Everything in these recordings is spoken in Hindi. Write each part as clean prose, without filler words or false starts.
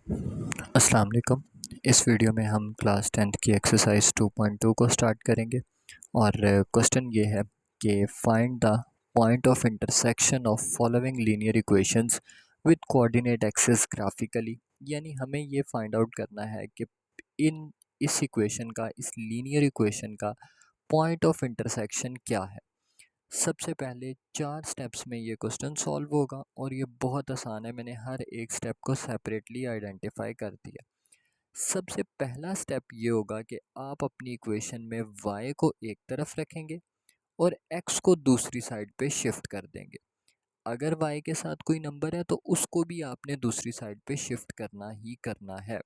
अस्सलाम वालेकुम। इस वीडियो में हम क्लास 10th की एक्सरसाइज 2.2 को स्टार्ट करेंगे और क्वेश्चन ये है कि find the point of intersection of following linear equations with coordinate axis graphically. यानी हमें ये फाइंड आउट करना है कि इन इस इक्वेशन का, इस लीनियर इक्वेशन का पॉइंट ऑफ इंटरसेक्शन क्या है। सबसे पहले 4 स्टेप्स में ये क्वेश्चन सॉल्व होगा और ये बहुत आसान है। मैंने हर एक स्टेप को सेपरेटली आइडेंटिफाई कर दिया। सबसे पहला स्टेप ये होगा कि आप अपनी इक्वेशन में y को एक तरफ रखेंगे और x को दूसरी साइड पे शिफ्ट कर देंगे। अगर y के साथ कोई नंबर है तो उसको भी आपने दूसरी साइड पे शिफ्ट करना ही करना है।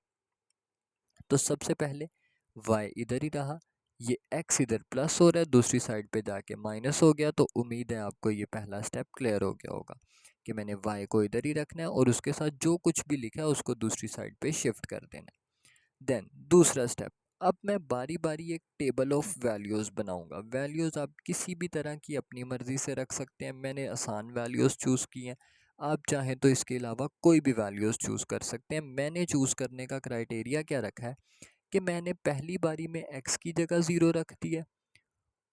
तो सबसे पहले y इधर ही रहा, ये x इधर प्लस हो रहा है, दूसरी साइड पे जाके माइनस हो गया। तो उम्मीद है आपको ये पहला स्टेप क्लियर हो गया होगा कि मैंने y को इधर ही रखना है और उसके साथ जो कुछ भी लिखा है उसको दूसरी साइड पे शिफ्ट कर देना है। देन दूसरा स्टेप, अब मैं बारी बारी एक टेबल ऑफ वैल्यूज़ बनाऊंगा। वैल्यूज़ आप किसी भी तरह की अपनी मर्ज़ी से रख सकते हैं। मैंने आसान वैल्यूज़ चूज़ की हैं, आप चाहें तो इसके अलावा कोई भी वैल्यूज़ चूज़ कर सकते हैं। मैंने चूज़ करने का क्राइटेरिया क्या रखा है कि मैंने पहली बारी में x की जगह ज़ीरो रख दिया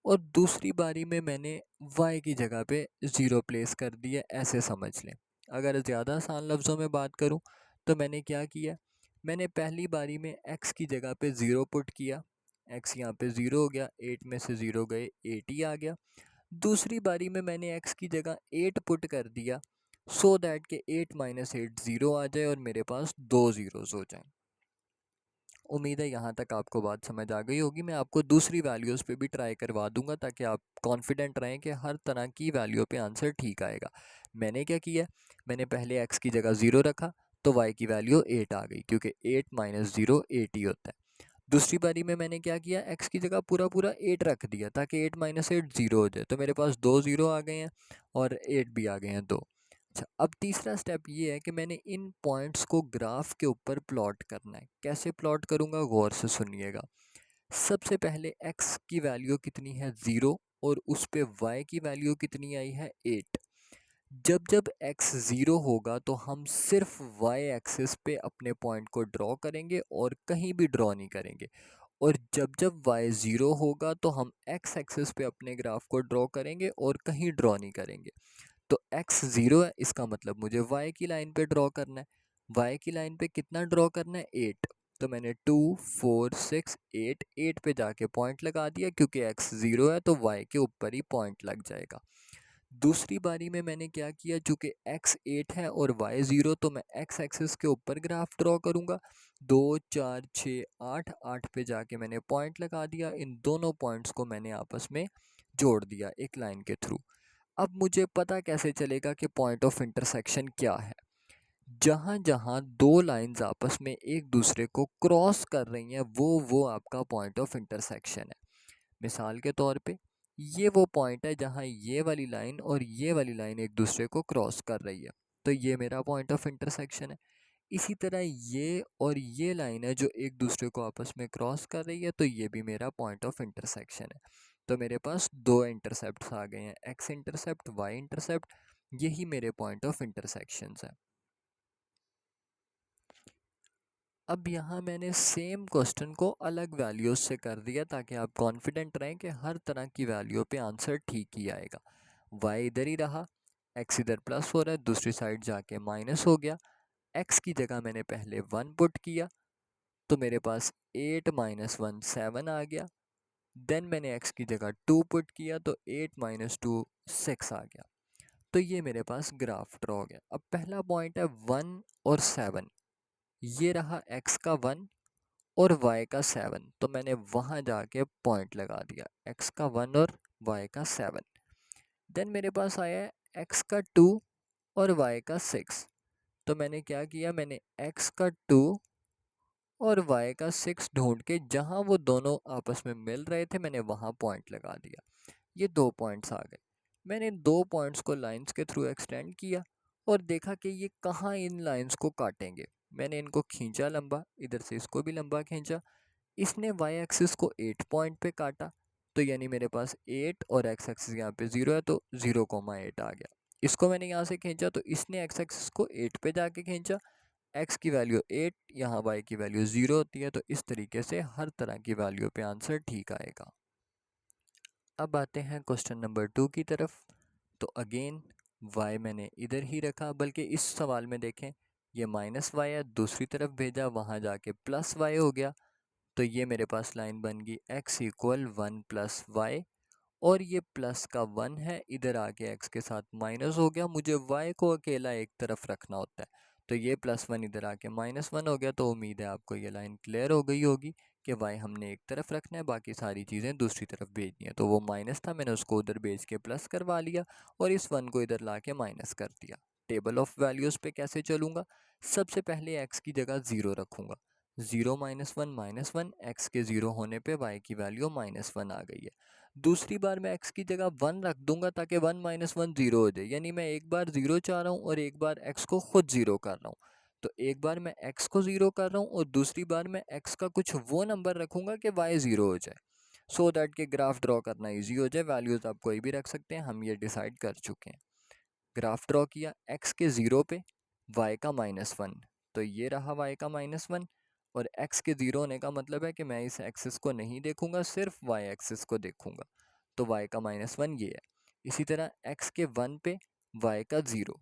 और दूसरी बारी में मैंने y की जगह पे ज़ीरो प्लेस कर दिया। ऐसे समझ लें। अगर ज़्यादा आसान लफ्ज़ों में बात करूं तो मैंने क्या किया, मैंने पहली बारी में x की जगह पे ज़ीरो पुट किया, x यहाँ पे ज़ीरो हो गया, 8 में से ज़ीरो गए 8 ही आ गया। दूसरी बारी में मैंने x की जगह 8 पुट कर दिया सो दैट के 8 माइनस 8 ज़ीरो आ जाए और मेरे पास दो ज़ीरोज़ हो जाएं। उम्मीद है यहाँ तक आपको बात समझ आ गई होगी। मैं आपको दूसरी वैल्यूज़ पे भी ट्राई करवा दूंगा ताकि आप कॉन्फिडेंट रहें कि हर तरह की वैल्यू पे आंसर ठीक आएगा। मैंने क्या किया, मैंने पहले x की जगह ज़ीरो रखा तो y की वैल्यू 8 आ गई, क्योंकि 8 माइनस ज़ीरो 8 ही होता है। दूसरी बारी में मैंने क्या किया, x की जगह पूरा पूरा 8 रख दिया ताकि 8 माइनस 8 ज़ीरो हो जाए। तो मेरे पास दो ज़ीरो आ गए हैं और 8 भी आ गए हैं दो। अच्छा, अब तीसरा स्टेप ये है कि मैंने इन पॉइंट्स को ग्राफ के ऊपर प्लॉट करना है। कैसे प्लॉट करूँगा, गौर से सुनिएगा। सबसे पहले x की वैल्यू कितनी है, ज़ीरो, और उस पे y की वैल्यू कितनी आई है, 8। जब जब x ज़ीरो होगा तो हम सिर्फ y एक्सिस पे अपने पॉइंट को ड्रॉ करेंगे और कहीं भी ड्रॉ नहीं करेंगे। और जब जब y ज़ीरो होगा तो हम x एक्सिस पे अपने ग्राफ को ड्रॉ करेंगे और कहीं ड्रॉ नहीं करेंगे। तो x ज़ीरो है, इसका मतलब मुझे y की लाइन पे ड्रॉ करना है। y की लाइन पे कितना ड्रॉ करना है, 8। तो मैंने 2 4 6 8 8 पे जाके पॉइंट लगा दिया, क्योंकि x ज़ीरो है तो y के ऊपर ही पॉइंट लग जाएगा। दूसरी बारी में मैंने क्या किया, चूँकि x 8 है और y ज़ीरो, तो मैं x एक्सिस के ऊपर ग्राफ ड्रॉ करूँगा। 2 4 6 8 8 पे जाके मैंने पॉइंट लगा दिया। इन दोनों पॉइंट्स को मैंने आपस में जोड़ दिया एक लाइन के थ्रू। अब मुझे पता कैसे चलेगा कि पॉइंट ऑफ इंटरसेक्शन क्या है। जहाँ जहाँ दो लाइंस आपस में एक दूसरे को क्रॉस कर रही हैं वो आपका पॉइंट ऑफ इंटरसेक्शन है। मिसाल के तौर पे ये वो पॉइंट है जहाँ ये वाली लाइन और ये वाली लाइन एक दूसरे को क्रॉस कर रही है, तो ये मेरा पॉइंट ऑफ इंटरसेक्शन है। इसी तरह ये और ये लाइन है जो एक दूसरे को आपस में क्रॉस कर रही है, तो ये भी मेरा पॉइंट ऑफ इंटरसेक्शन है। तो मेरे पास दो इंटरसेप्ट्स आ गए हैं, एक्स इंटरसेप्ट, वाई इंटरसेप्ट। यही मेरे पॉइंट ऑफ इंटरसेक्शंस हैं। अब यहाँ मैंने सेम क्वेश्चन को अलग वैल्यूज़ से कर दिया ताकि आप कॉन्फिडेंट रहें कि हर तरह की वैल्यू पे आंसर ठीक ही आएगा। y इधर ही रहा, x इधर प्लस हो रहा है, दूसरी साइड जाके माइनस हो गया। x की जगह मैंने पहले 1 पुट किया तो मेरे पास 8 माइनस 1 7 आ गया। देन मैंने x की जगह 2 पुट किया तो 8 माइनस 2 6 आ गया। तो ये मेरे पास ग्राफ ड्रॉ हो गया। अब पहला पॉइंट है 1 और 7। ये रहा x का 1 और y का 7, तो मैंने वहाँ जाके पॉइंट लगा दिया, x का 1 और y का 7। देन मेरे पास आया है x का 2 और y का 6। तो मैंने क्या किया, मैंने x का 2 और y का 6 ढूंढ के जहाँ वो दोनों आपस में मिल रहे थे मैंने वहाँ पॉइंट लगा दिया। ये दो पॉइंट्स आ गए। मैंने इन दो पॉइंट्स को लाइंस के थ्रू एक्सटेंड किया और देखा कि ये कहाँ इन लाइंस को काटेंगे। मैंने इनको खींचा लंबा, इधर से इसको भी लंबा खींचा। इसने y एक्सिस को 8 पॉइंट पे काटा, तो यानी मेरे पास 8 और x एक्सिस यहाँ पे 0 है तो 0,8 आ गया। इसको मैंने यहाँ से खींचा तो इसने x एक्सिस को 8 पे जाके खींचा, x की वैल्यू 8, यहाँ y की वैल्यू 0 होती है। तो इस तरीके से हर तरह की वैल्यू पे आंसर ठीक आएगा। अब आते हैं क्वेश्चन नंबर 2 की तरफ। तो अगेन y मैंने इधर ही रखा, बल्कि इस सवाल में देखें ये माइनस वाई है, दूसरी तरफ भेजा, वहाँ जाके प्लस वाई हो गया। तो ये मेरे पास लाइन बन गई x इक्वल 1 प्लस वाई, और ये प्लस का 1 है, इधर आके x के साथ माइनस हो गया, मुझे y को अकेला एक तरफ रखना होता है। तो ये +1 इधर आके -1 हो गया। तो उम्मीद है आपको ये लाइन क्लियर हो गई होगी कि y हमने एक तरफ रखना है, बाकी सारी चीज़ें दूसरी तरफ भेजनी है। तो वो माइनस था, मैंने उसको उधर भेज के प्लस करवा लिया और इस 1 को इधर ला के माइनस कर दिया। टेबल ऑफ वैल्यूज़ पे कैसे चलूँगा? सबसे पहले x की जगह 0 रखूँगा। 0 -1 x के 0 होने पे y की वैल्यू -1 आ गई है। दूसरी बार मैं x की जगह 1 रख दूंगा ताकि 1 -1 0 हो जाए, यानी मैं एक बार 0 चाह रहा हूँ और एक बार x को खुद 0 कर रहा हूँ। तो एक बार मैं x को 0 कर रहा हूँ और दूसरी बार मैं x का कुछ वो नंबर रखूँगा कि y 0 हो जाए, सो दैट कि ग्राफ ड्रॉ करना ईजी हो जाए। वैल्यूज़ आप कोई भी रख सकते हैं, हम ये डिसाइड कर चुके हैं। ग्राफ ड्रॉ किया x के 0 पे y का -1, तो ये रहा y का -1। और x के 0 होने का मतलब है कि मैं इस एक्सिस को नहीं देखूंगा, सिर्फ y एक्सिस को देखूंगा। तो y का -1 ये है। इसी तरह x के 1 पे y का 0,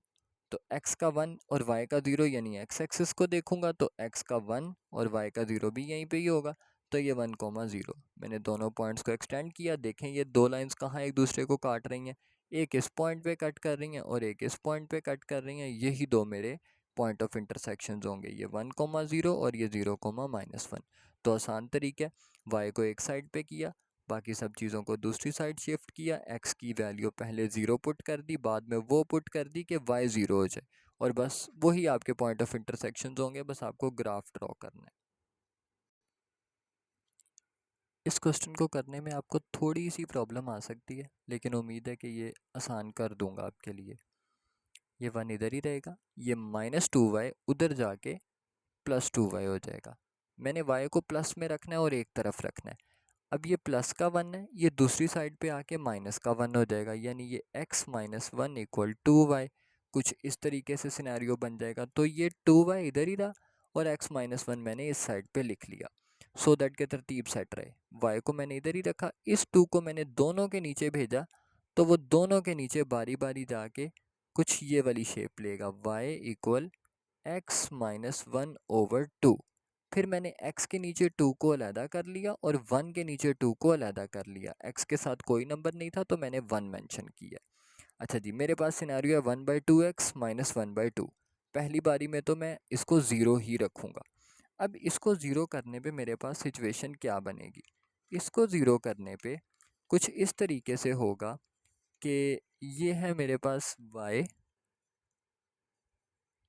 तो x का 1 और y का 0 यानी x एक्सिस को देखूंगा, तो x का 1 और y का 0 भी यहीं पे ही होगा। तो ये 1,0 मैंने दोनों पॉइंट्स को एक्सटेंड किया। देखें ये दो लाइंस कहाँ एक दूसरे को काट रही हैं, एक इस पॉइंट पे कट कर रही हैं और एक इस पॉइंट पे कट कर रही हैं। यही दो मेरे पॉइंट ऑफ इंटरसेक्शंस होंगे, ये 1,0 और ये 0,-1। तो आसान तरीका है, y को एक साइड पे किया, बाकी सब चीज़ों को दूसरी साइड शिफ्ट किया। x की वैल्यू पहले 0 पुट कर दी, बाद में वो पुट कर दी कि y 0 हो जाए, और बस वही आपके पॉइंट ऑफ इंटरसेक्शंस होंगे। बस आपको ग्राफ ड्रॉ करना है। इस क्वेश्चन को करने में आपको थोड़ी सी प्रॉब्लम आ सकती है, लेकिन उम्मीद है कि ये आसान कर दूंगा आपके लिए। ये 1 इधर ही रहेगा, ये -2y उधर जाके +2y हो जाएगा। मैंने y को प्लस में रखना है और एक तरफ रखना है। अब ये प्लस का 1 है, ये दूसरी साइड पे आके माइनस का 1 हो जाएगा, यानी ये x - 1 = 2y। कुछ इस तरीके से सिनेरियो बन जाएगा। तो ये 2y इधर ही रहा और x - 1 मैंने इस साइड पे लिख लिया, सो दैट के तरतीब सेट रहे। y को मैंने इधर ही रखा, इस 2 को मैंने दोनों के नीचे भेजा, तो वो दोनों के नीचे बारी बारी जाके कुछ ये वाली शेप लेगा, y = x - 1/2। फिर मैंने x के नीचे 2 को अलहदा कर लिया और 1 के नीचे 2 को अलहदा कर लिया। x के साथ कोई नंबर नहीं था तो मैंने 1 मेंशन किया। अच्छा जी, मेरे पास सिनेरियो है 1/2x - 1/2। पहली बारी में तो मैं इसको 0 ही रखूँगा। अब इसको 0 करने पे मेरे पास सिचुएशन क्या बनेगी? इसको 0 करने पे कुछ इस तरीके से होगा कि ये है मेरे पास y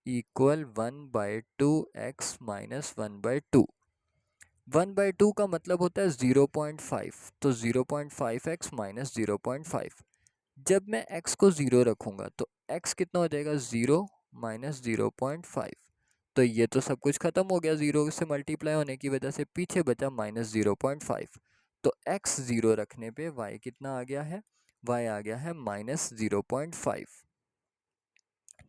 = 1/2x - 1/2। 1/2 का मतलब होता है 0.5, तो 0.5x - 0.5। जब मैं x को 0 रखूँगा तो x कितना हो जाएगा? 0 - 0.5। तो ये तो सब कुछ ख़त्म हो गया, 0 से मल्टीप्लाई होने की वजह से पीछे बचा -0.5। तो x 0 रखने पे y कितना आ गया है? y आ गया है -0.5।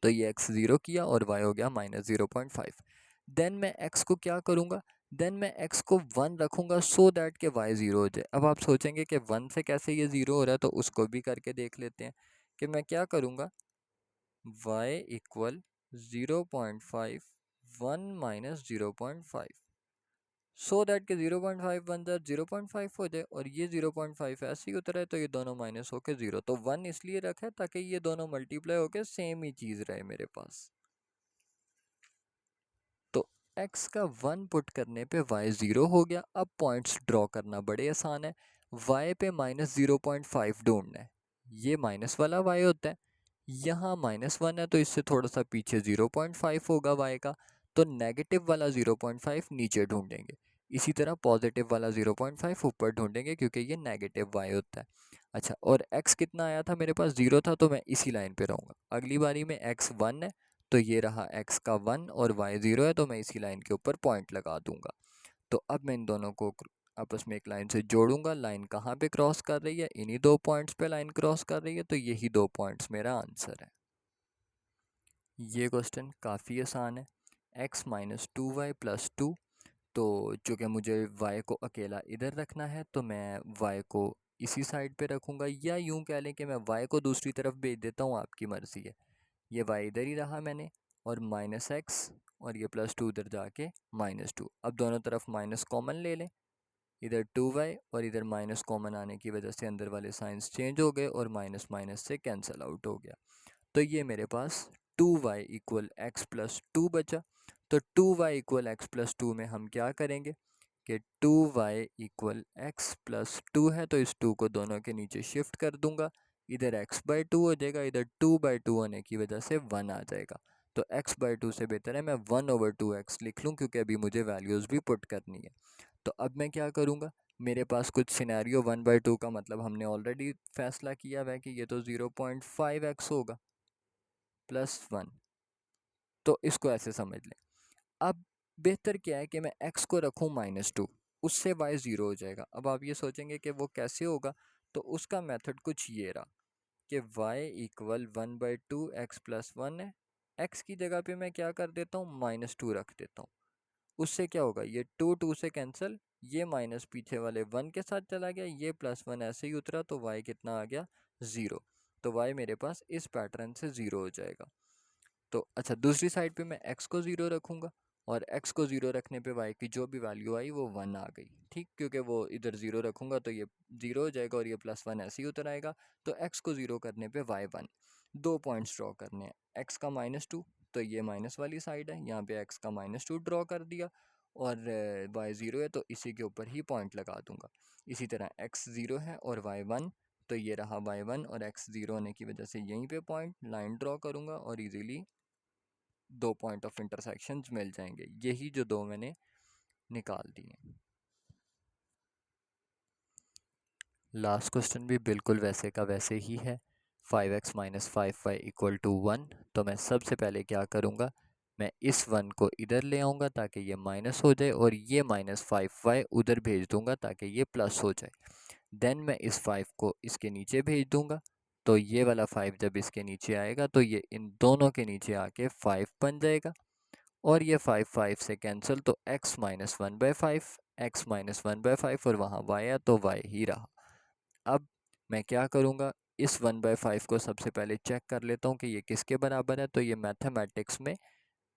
तो ये x 0 किया और y हो गया -0.5। देन मैं x को क्या करूँगा? देन मैं x को 1 रखूँगा, सो दैट कि y 0 हो जाए। अब आप सोचेंगे कि 1 से कैसे ये 0 हो रहा है, तो उसको भी करके देख लेते हैं कि मैं क्या करूँगा। y = 0.5 1 - 0.5, सो दैट कि 0.5 बन जाए 0.5 हो जाए, और ये 0.5 ऐसे ही उतरा है, तो ये दोनों माइनस होके 0। तो 1 इसलिए रखा है ताकि ये दोनों मल्टीप्लाई होके सेम ही चीज़ रहे मेरे पास। तो x का 1 पुट करने पे y 0 हो गया। अब पॉइंट्स ड्रॉ करना बड़े आसान है। y पे -0.5 ढूंढना है, ये माइनस वाला y होता है, यहाँ -1 है तो इससे थोड़ा सा पीछे 0.5 होगा y का, तो नेगेटिव वाला 0.5 नीचे ढूंढेंगे। इसी तरह पॉजिटिव वाला 0.5 ऊपर ढूंढेंगे क्योंकि ये नेगेटिव y होता है। अच्छा, और x कितना आया था? मेरे पास 0 था, तो मैं इसी लाइन पे रहूँगा। अगली बारी में x 1 है, तो ये रहा x का 1 और y 0 है, तो मैं इसी लाइन के ऊपर पॉइंट लगा दूंगा। तो अब मैं इन दोनों को आपस में एक लाइन से जोड़ूंगा। लाइन कहाँ पे क्रॉस कर रही है? इन्हीं दो पॉइंट्स पे लाइन क्रॉस कर रही है, तो यही दो पॉइंट्स मेरा आंसर है। ये क्वेश्चन काफ़ी आसान है। x minus 2y plus 2। तो चूँकि मुझे y को अकेला इधर रखना है तो मैं y को इसी साइड पे रखूँगा, या यूँ कह लें कि मैं y को दूसरी तरफ भेज देता हूँ, आपकी मर्ज़ी है। ये y इधर ही रहा मैंने, और माइनस एक्स और ये प्लस 2 उधर जाके माइनस 2। अब दोनों तरफ माइनस कॉमन ले लें, इधर 2y और इधर माइनस कॉमन आने की वजह से अंदर वाले साइंस चेंज हो गए और माइनस माइनस से कैंसिल आउट हो गया। तो ये मेरे पास 2y इक्वल एक्स प्लस 2 बचा। तो 2y इक्वल एक्स प्लस 2 में हम क्या करेंगे कि 2y इक्वल एक्स प्लस 2 है तो इस 2 को दोनों के नीचे शिफ्ट कर दूंगा, इधर x बाई 2 हो जाएगा, इधर 2 बाई 2 होने की वजह से 1 आ जाएगा। तो x बाई 2 से बेहतर है मैं 1/2x लिख लूँ, क्योंकि अभी मुझे वैल्यूज़ भी पुट करनी है। तो अब मैं क्या करूँगा, मेरे पास कुछ सिनेरियो 1/2 का मतलब हमने ऑलरेडी फैसला किया हुआ है कि ये तो 0.5x होगा प्लस 1। तो इसको ऐसे समझ लें। अब बेहतर क्या है कि मैं x को रखूँ -2, उससे y 0 हो जाएगा। अब आप ये सोचेंगे कि वो कैसे होगा, तो उसका मेथड कुछ ये रहा कि y इक्वल 1/2 x प्लस 1 है। x की जगह पे मैं क्या कर देता हूँ, -2 रख देता हूँ। उससे क्या होगा, ये 2 2 से कैंसिल, ये माइनस पीछे वाले 1 के साथ चला गया, ये प्लस 1 ऐसे ही उतरा, तो y कितना आ गया, 0। तो y मेरे पास इस पैटर्न से 0 हो जाएगा। तो अच्छा, दूसरी साइड पे मैं x को 0 रखूँगा, और x को 0 रखने पे y की जो भी वैल्यू आई वो 1 आ गई, ठीक, क्योंकि वो इधर 0 रखूँगा तो ये 0 हो जाएगा और ये प्लस 1 ऐसे ही उतर आएगा। तो x को 0 करने पे y 1। दो पॉइंट्स ड्रॉ करने हैं, x का -2, तो ये माइनस वाली साइड है, यहाँ पे x का -2 ड्रॉ कर दिया, और y 0 है तो इसी के ऊपर ही पॉइंट लगा दूंगा। इसी तरह x 0 है और y 1, तो ये रहा y 1, और x 0 होने की वजह से यहीं पे पॉइंट लाइन ड्रॉ करूँगा और इजीली दो पॉइंट ऑफ इंटरसेक्शन मिल जाएंगे, यही जो दो मैंने निकाल दिए। लास्ट क्वेश्चन भी बिल्कुल वैसे का वैसे ही है। 5x minus 5y equal to 1। तो मैं सबसे पहले क्या करूँगा, मैं इस 1 को इधर ले आऊँगा ताकि ये माइनस हो जाए, और ये -5y उधर भेज दूँगा ताकि ये प्लस हो जाए। देन मैं इस 5 को इसके नीचे भेज दूँगा, तो ये वाला 5 जब इसके नीचे आएगा तो ये इन दोनों के नीचे आके 5 बन जाएगा, और ये 5 5 से कैंसिल, तो x माइनस 1/5, x माइनस 1/5, और वहाँ y है तो y ही रहा। अब मैं क्या करूँगा, इस 1/5 को सबसे पहले चेक कर लेता हूँ कि ये किसके बराबर है। तो ये मैथमेटिक्स में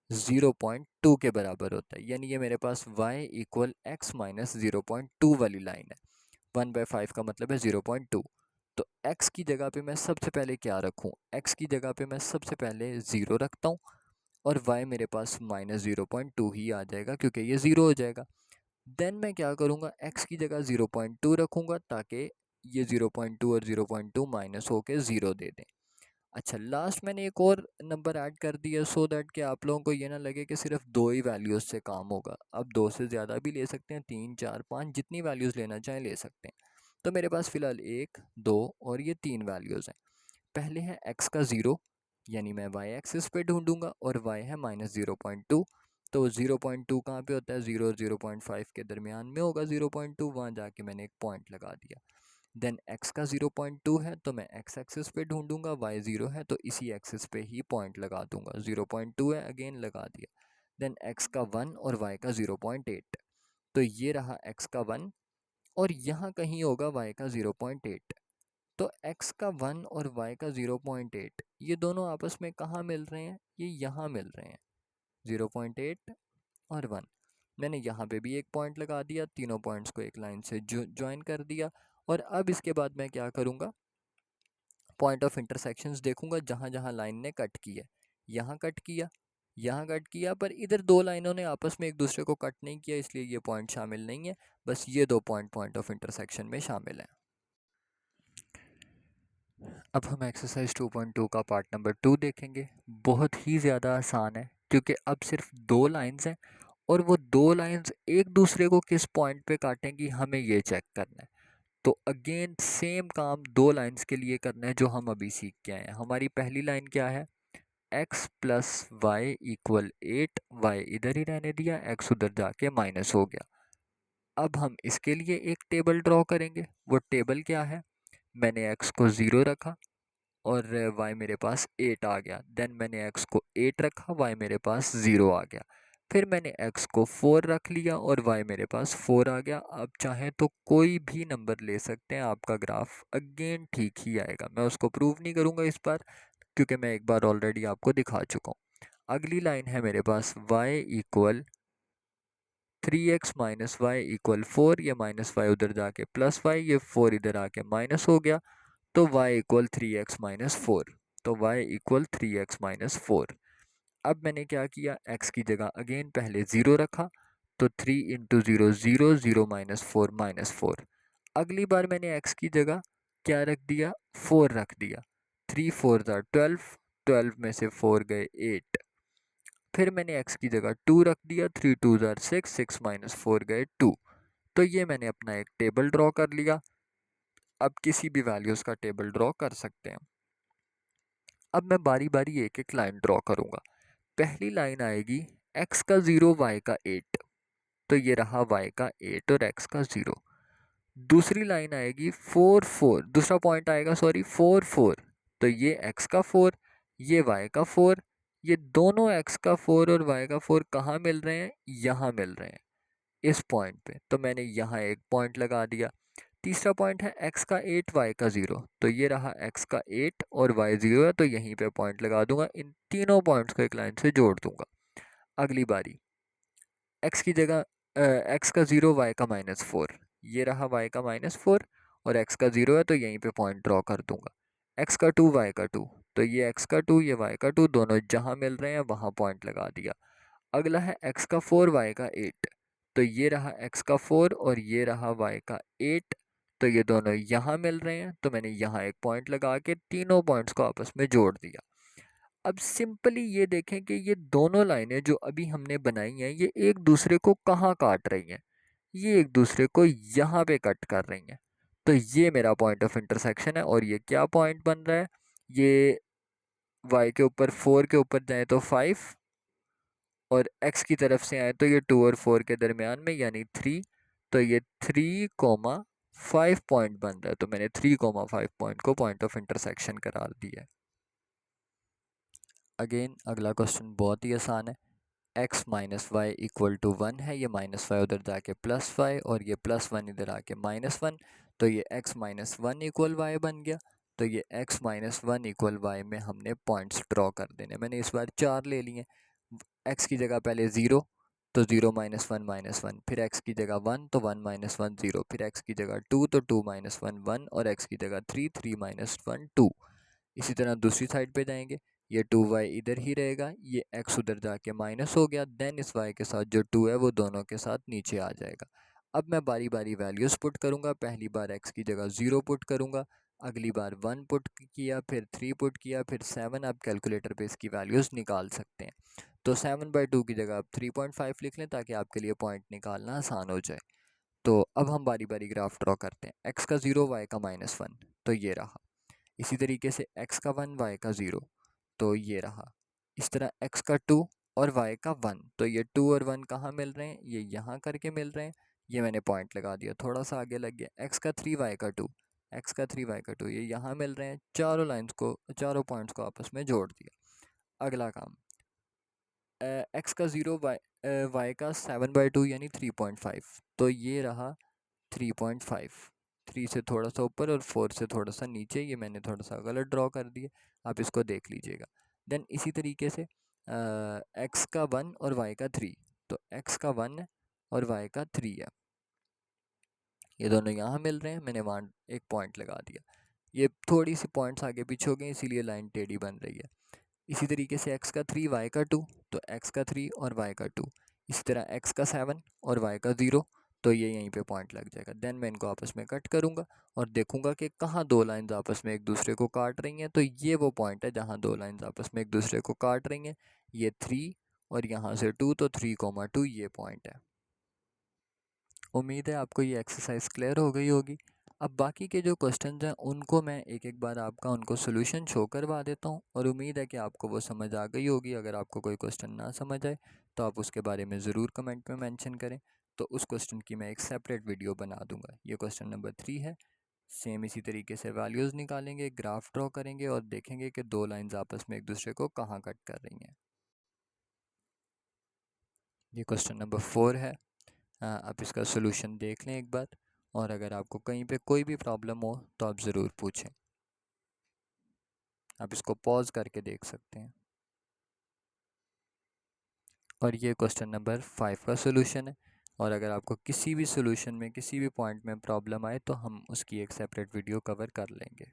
0.2 के बराबर होता है, यानी ये मेरे पास y इक्वल एक्स माइनस 0.2 वाली लाइन है। 1/5 का मतलब है 0.2। तो x की जगह पे मैं सबसे पहले क्या रखूँ, x की जगह पे मैं सबसे पहले 0 रखता हूँ, और y मेरे पास -0.2 ही आ जाएगा क्योंकि ये 0 हो जाएगा। देन मैं क्या करूँगा, x की जगह 0.2 रखूँगा ताकि ये 0.2 और 0.2 माइनस होके 0 दे दें। अच्छा, लास्ट मैंने एक और नंबर ऐड कर दिया सो दैट कि आप लोगों को ये ना लगे कि सिर्फ दो ही वैल्यूज़ से काम होगा। अब दो से ज़्यादा भी ले सकते हैं, 3 4 5 जितनी वैल्यूज़ लेना चाहें ले सकते हैं। तो मेरे पास फ़िलहाल 1 2 और ये 3 वैल्यूज़ हैं। पहले है x का 0, यानी मैं y एक्सिस पे ढूंढूंगा, और y है -0.2। तो 0.2 कहाँ पे होता है, 0 और 0.5 के दरमियान में होगा 0.2, वहाँ जाके मैंने एक पॉइंट लगा दिया। देन x का 0.2 है तो मैं x एक्सिस पे ढूंढूंगा, y 0 है तो इसी एक्सिस पे ही पॉइंट लगा दूंगा, 0.2 है अगेन लगा दिया। देन x का 1 और y का 0.8, तो ये रहा x का 1, और यहाँ कहीं होगा y का 0.8। तो x का 1 और y का 0.8 ये दोनों आपस में कहाँ मिल रहे हैं, ये यहाँ मिल रहे हैं, 0.8 और 1। मैंने यहाँ पे भी एक पॉइंट लगा दिया, तीनों पॉइंट्स को एक लाइन से ज्वाइन कर दिया। और अब इसके बाद मैं क्या करूँगा, पॉइंट ऑफ इंटरसेक्शंस देखूंगा जहाँ जहाँ लाइन ने कट किया, यहाँ कट किया, यहाँ कट किया, पर इधर दो लाइनों ने आपस में एक दूसरे को कट नहीं किया, इसलिए ये पॉइंट शामिल नहीं है। बस ये दो पॉइंट ऑफ इंटरसेक्शन में शामिल हैं। अब हम एक्सरसाइज 2.2 का पार्ट नंबर 2 देखेंगे। बहुत ही ज़्यादा आसान है क्योंकि अब सिर्फ दो लाइंस हैं, और वो दो लाइंस एक दूसरे को किस पॉइंट पे काटेंगी हमें ये चेक करना है। तो अगेन सेम काम दो लाइंस के लिए करना है जो हम अभी सीख के आए हैं। हमारी पहली लाइन क्या है, x plus y equal 8, y इधर ही रहने दिया, x उधर जाके माइनस हो गया। अब हम इसके लिए एक टेबल ड्रॉ करेंगे। वो टेबल क्या है, मैंने x को 0 रखा और y मेरे पास 8 आ गया। देन मैंने x को 8 रखा, y मेरे पास 0 आ गया। फिर मैंने x को 4 रख लिया और y मेरे पास 4 आ गया। आप चाहें तो कोई भी नंबर ले सकते हैं, आपका ग्राफ अगेन ठीक ही आएगा। मैं उसको प्रूव नहीं करूँगा इस बार, क्योंकि मैं एक बार ऑलरेडी आपको दिखा चुका हूँ। अगली लाइन है मेरे पास y equal 3x minus y equal 4, ये माइनस वाई उधर जाके प्लस वाई, ये 4 इधर आके माइनस हो गया, तो y इक्वल 3x माइनस 4। तो y इक्वल 3x माइनस 4। अब मैंने क्या किया, x की जगह अगेन पहले 0 रखा, तो 3 इंटू 0 0, 0 माइनस 4 माइनस 4। अगली बार मैंने x की जगह क्या रख दिया, 4 रख दिया। 3 4 ज़ा 12, 12 में से 4 गए 8। फिर मैंने x की जगह 2 रख दिया, 3 2 ज़ा 6, 6 माइनस 4 गए 2। तो ये मैंने अपना एक टेबल ड्रॉ कर लिया। अब किसी भी वैल्यूज़ का टेबल ड्रॉ कर सकते हैं। अब मैं बारी बारी एक एक लाइन ड्रॉ करूँगा। पहली लाइन आएगी x का 0 y का 8, तो ये रहा y का 8 और x का 0। दूसरी लाइन आएगी 4 4, दूसरा पॉइंट आएगा सॉरी 4 4, तो ये x का 4, ये y का 4। ये दोनों x का 4 और y का 4 कहाँ मिल रहे हैं, यहाँ मिल रहे हैं इस पॉइंट पे, तो मैंने यहाँ एक पॉइंट लगा दिया। तीसरा पॉइंट है x का 8 y का 0, तो ये रहा x का 8 और y 0 है, तो यहीं पे पॉइंट लगा दूंगा। इन तीनों पॉइंट्स को एक लाइन से जोड़ दूंगा। अगली बारी x की जगह x का 0 y का माइनस 4, ये रहा y का माइनस 4 और x का 0 है, तो यहीं पे पॉइंट ड्रॉ कर दूंगा। x का 2 y का 2, तो ये x का 2 ये y का 2 दोनों जहाँ मिल रहे हैं वहाँ पॉइंट लगा दिया। अगला है x का 4 y का 8, तो ये रहा x का 4 और ये रहा y का 8, तो ये दोनों यहाँ मिल रहे हैं, तो मैंने यहाँ एक पॉइंट लगा के तीनों पॉइंट्स को आपस में जोड़ दिया। अब सिंपली ये देखें कि ये दोनों लाइनें जो अभी हमने बनाई हैं ये एक दूसरे को कहाँ काट रही हैं, ये एक दूसरे को यहाँ पे कट कर रही हैं। तो ये मेरा पॉइंट ऑफ इंटरसेक्शन है और ये क्या पॉइंट बन रहा है, ये y के ऊपर 4 के ऊपर जाए तो 5 और x की तरफ से आए तो ये 2 और 4 के दरमियान में यानी 3, तो ये 3,5 पॉइंट बन रहा है। तो मैंने 3,5 पॉइंट को पॉइंट ऑफ इंटरसेक्शन करार दिया है। अगेन अगला क्वेश्चन बहुत ही आसान है। x minus y equal to 1 है, ये माइनस वाई उधर जाके प्लस वाई और ये प्लस 1 इधर आके माइनस 1, तो ये x माइनस 1 इक्वल वाई बन गया। तो ये x माइनस 1 इक्वल वाई में हमने पॉइंट्स ड्रॉ कर देने। मैंने इस बार 4 ले लिए। x की जगह पहले 0, तो 0 माइनस 1, फिर x की जगह 1 तो 1 माइनस 1 0, फिर x की जगह 2 तो 2 माइनस 1 1 और x की जगह 3 3 माइनस 1 2। इसी तरह दूसरी साइड पे जाएंगे, ये 2y इधर ही रहेगा, ये x उधर जाके माइनस हो गया, देन इस y के साथ जो 2 है वो दोनों के साथ नीचे आ जाएगा। अब मैं बारी बारी वैल्यूज़ पुट करूँगा। पहली बार x की जगह 0 पुट करूँगा, अगली बार 1 पुट किया, फिर 3 पुट किया, फिर 7। आप कैलकुलेटर पे इसकी वैल्यूज़ निकाल सकते हैं। तो 7/2 की जगह आप 3.5 लिख लें ताकि आपके लिए पॉइंट निकालना आसान हो जाए। तो अब हम बारी बारी ग्राफ ड्रॉ करते हैं। x का 0 y का -1, तो ये रहा। इसी तरीके से x का 1 y का 0, तो ये रहा। इस तरह x का 2 और y का 1, तो ये 2 और 1 कहाँ मिल रहे हैं, ये यहाँ करके मिल रहे हैं, ये मैंने पॉइंट लगा दिया, थोड़ा सा आगे लग गया। x का 3 y का 2, x का 3 y का 2, ये यहाँ मिल रहे हैं। चारों लाइंस को, चारों पॉइंट्स को आपस में जोड़ दिया। अगला काम, x का 0 y का 7/2 यानी 3.5, तो ये रहा 3.5। 3 से थोड़ा सा ऊपर और 4 से थोड़ा सा नीचे, ये मैंने थोड़ा सा गलत ड्रॉ कर दिया, आप इसको देख लीजिएगा। देन इसी तरीके से x का 1 और y का 3, तो x का 1 है और y का 3 है, ये दोनों यहाँ मिल रहे हैं, मैंने वहाँ एक पॉइंट लगा दिया। ये थोड़ी सी पॉइंट्स आगे पीछे हो गए इसीलिए लाइन टेढ़ी बन रही है। इसी तरीके से x का 3 y का 2, तो x का 3 और y का 2। इसी तरह x का 7 और y का 0, तो ये यहीं पे पॉइंट लग जाएगा। देन मैं इनको आपस में कट करूँगा और देखूंगा कि कहाँ दो लाइंस आपस में एक दूसरे को काट रही हैं। तो ये वो पॉइंट है जहाँ दो लाइंस आपस में एक दूसरे को काट रही हैं, ये 3 और यहाँ से 2, तो 3,2 ये पॉइंट है। उम्मीद है आपको ये एक्सरसाइज क्लियर हो गई होगी। अब बाकी के जो क्वेश्चंस हैं उनको मैं एक एक बार आपका उनको सोल्यूशन शो करवा देता हूँ और उम्मीद है कि आपको वो समझ आ गई होगी। अगर आपको कोई क्वेश्चन ना समझ आए तो आप उसके बारे में ज़रूर कमेंट में मेंशन करें, तो उस क्वेश्चन की मैं एक सेपरेट वीडियो बना दूंगा। ये क्वेश्चन नंबर 3 है। सेम इसी तरीके से वैल्यूज़ निकालेंगे, ग्राफ ड्रॉ करेंगे और देखेंगे कि दो लाइन्स आपस में एक दूसरे को कहाँ कट कर रही हैं। ये क्वेश्चन नंबर 4 है। आप इसका सोल्यूशन देख लें एक बार, और अगर आपको कहीं पे कोई भी प्रॉब्लम हो तो आप ज़रूर पूछें। आप इसको पॉज करके देख सकते हैं। और ये क्वेश्चन नंबर 5 का सोल्यूशन है। और अगर आपको किसी भी सोल्यूशन में किसी भी पॉइंट में प्रॉब्लम आए तो हम उसकी एक सेपरेट वीडियो कवर कर लेंगे।